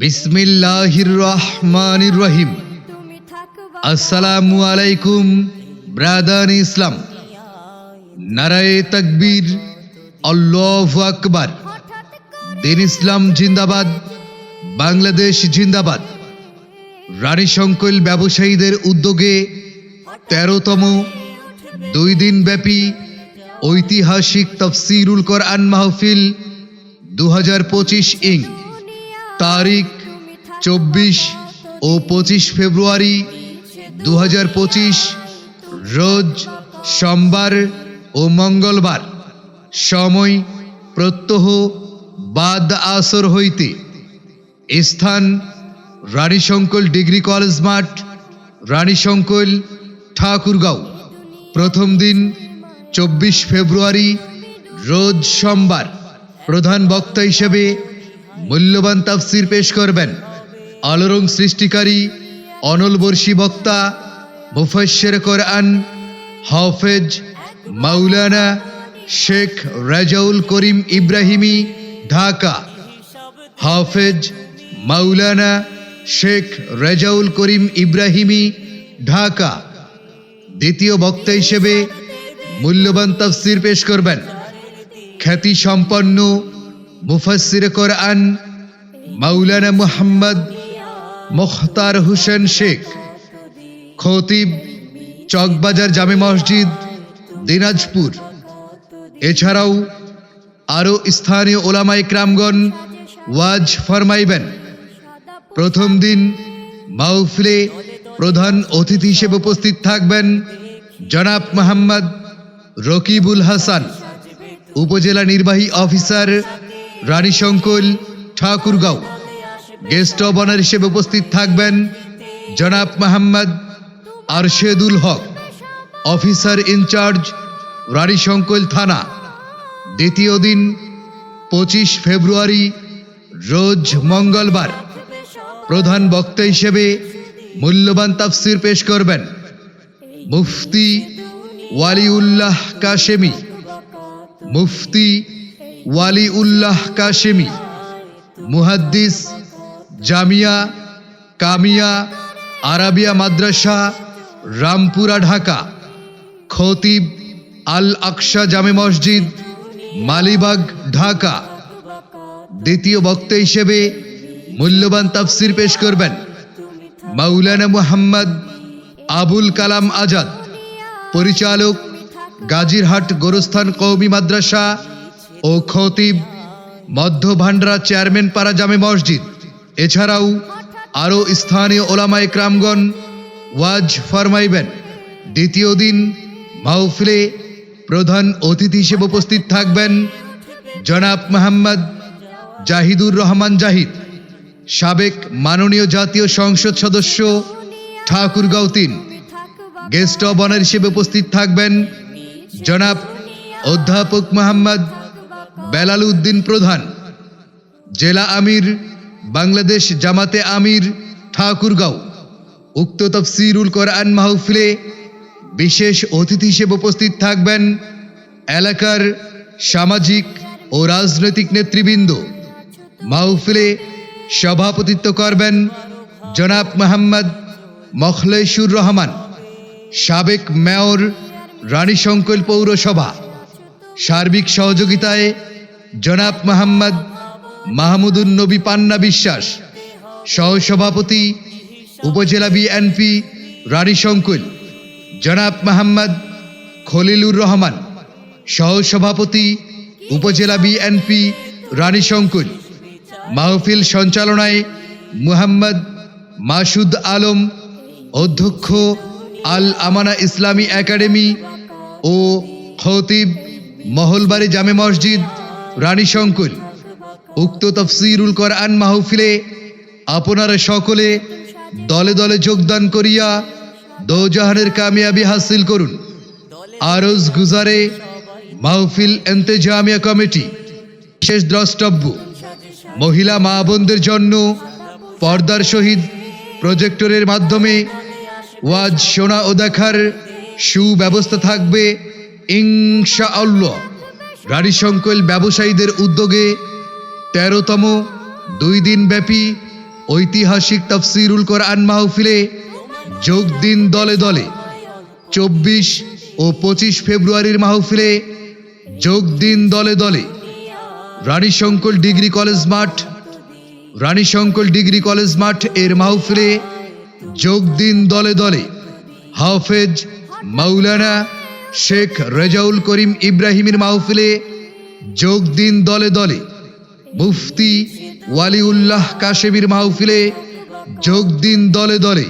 বিসমিল্লাহির রহমানির রহিম। আসসালামু আলাইকুম ব্রাদার ইসলাম। নারায়ে তাকবীর, আল্লাহু আকবার। দিন ইসলাম জিন্দাবাদ, বাংলাদেশ জিন্দাবাদ। রানীশঙ্কল ব্যবসায়ীদের উদ্যোগে ১৩তম ২ দিন ব্যাপী ঐতিহাসিক তাফসীরুল কোরআন মাহফিল ২০২৫ ইং তারিখ ২৪ ও ২৫ ফেব্রুয়ারি ২০২৫ রোজ সোমবার ও মঙ্গলবার। সময় প্রত্যহ বাদ আসর হইতে। স্থান রানীশঙ্কল ডিগ্রি কলেজ মাঠ, রানীশঙ্কল, ঠাকুরগাঁও। প্রথম দিন ২৪ ফেব্রুয়ারি রোজ সোমবার। প্রধান বক্তা হিসেবে মূল্যবান তাফসির পেশ করবেন আলোড়ন সৃষ্টিকারী অনলবর্ষী বক্তা মুফাসসির কোরআন হাফেজ মাওলানা শেখ রাজাউল করিম ইব্রাহিমী, ঢাকা। হাফেজ মাওলানা শেখ রাজাউল করিম ইব্রাহিমী, ঢাকা। দ্বিতীয় বক্তা হিসেবে মূল্যবান তাফসির পেশ করবেন খ্যাতি সম্পন্ন মুফাসসির কোরআন মাওলানা মুহাম্মদ মুখতার হোসেন শেখ, খতিব, চকবাজার জামে মসজিদ, দিনাজপুর। এছাড়াও আরও স্থানীয় ওলামায়ে কেরামগণ ওয়াজ ফরমাইবেন। প্রথম দিন মাহফিলে প্রধান অতিথি হিসেবে উপস্থিত থাকবেন জনাব মোহাম্মদ রকিবুল হাসান, উপজেলা নির্বাহী officer, Ranisankail, Thakurgaon. Guest of honour হিসেবে উপস্থিত থাকবেন জনাব মোহাম্মদ আরশেদুল হক, অফিসার ইনচার্জ, রানীশঙ্কল থানা। দ্বিতীয় দিন ২৫ ফেব্রুয়ারি রোজ মঙ্গলবার। প্রধান বক্তা হিসেবে মূল্যবান তাফসির পেশ করবেন মুফতি ওয়ালিউল্লাহ কাশেমী, মুফতি ওয়ালিউল্লাহ কাশেমী, মুহাদ্দিস, জামিয়া কামিয়া আরাবিয়া মাদ্রাসা, রামপুরা, ঢাকা। খতিব আল আকসা জামে মসজিদ, মালিবাগ, ঢাকা। দ্বিতীয় বক্তা হিসেবে মূল্যবান তাফসির পেশ করবেন মাওলানা মুহাম্মদ আবুল কালাম আজাদ, পরিচালক, গাজীরহাট গোরস্থান কওমি মাদ্রাসা ও খতিব, মধ্য ভান্ডারা চেয়ারম্যান পাড়া জামে মসজিদ। এছাড়াও আরও স্থানীয় ওলামায়ে কেরামগণ ওয়াজ ফরমাইবেন। দ্বিতীয় দিন মাহফিলে প্রধান অতিথি হিসেবে উপস্থিত থাকবেন জনাব মোহাম্মদ জাহিদুর রহমান জাহিদ, সাবেক মাননীয় জাতীয় সংসদ সদস্য, ঠাকুরগাঁও ৩। গেস্ট অব অনার হিসেবে উপস্থিত থাকবেন জনাব অধ্যাপক মোহাম্মদ বেলাল উদ্দিন প্রধান, জেলা আমির, বাংলাদেশ জামাতে আমির, ঠাকুরগাঁও। উক্ত তাফসীরুল কোরআন মাহফিলে বিশেষ অতিথি হিসেবে উপস্থিত থাকবেন এলাকার সামাজিক ও রাজনৈতিক নেতৃবৃন্দ। মাহফিলে সভাপতিত্ব করবেন জনাব মোহাম্মদ মখলেসুর রহমান, সাবেক মেয়র, রানীশঙ্কল পৌরসভা। সার্বিক সহযোগিতায় জনাব মোহাম্মদ মাহমুদুন নবী পান্না বিশ্বাস, সহসভাপতি, উপজেলা বিএনপি, রানীশঙ্কল। জনাব মোহাম্মদ খলিলুর রহমান, সহসভাপতি, উপজেলা বিএনপি, রানীশঙ্কল। মাহফিল সঞ্চালনায় মুহাম্মদ মাসুদ আলম, অধ্যক্ষ, আল আমানা ইসলামী একাডেমি ও খতিব, মহলবাড়ি জামে মসজিদ, রানীশঙ্কল। উক্ত তাফসীরুল কোরআন মাহফিলে আপনারা সকলে দলে দলে যোগদান করিয়া দোজাহানের কামিয়াবি হাসিল করুন। আরজ গুজারে মাহফিল ইন্তেজামিয়া কমিটি। বিশেষ দ্রষ্টব্য, মহিলা মা বোনদের জন্য পর্দার সহিত প্রজেক্টরের মাধ্যমে ওয়াজ শোনা ও দেখার সুব্যবস্থা থাকবে ইনশাআল্লাহ। রানীশঙ্কল ব্যবসায়ীদের উদ্যোগে ১৩তম ২ দিন ব্যাপী ঐতিহাসিক তাফসিরুল কোরআন মাহফিলে যোগ দিন দলে দলে। 24 ও 25 ফেব্রুয়ারির মাহফিলে যোগ দিন দলে দলে। রানীশঙ্কর ডিগ্রি কলেজ মাঠ এর মাহফিলে যোগ দিন দলে দলে। হাফেজ মাওলানা শেখ রেজাউল করিম ইব্রাহিমের মাহফিলে যোগ দিন দলে দলে। মুফতি ওয়ালিউল্লাহ কাশেমির মাহফিলে যোগ দিন দলে দলে।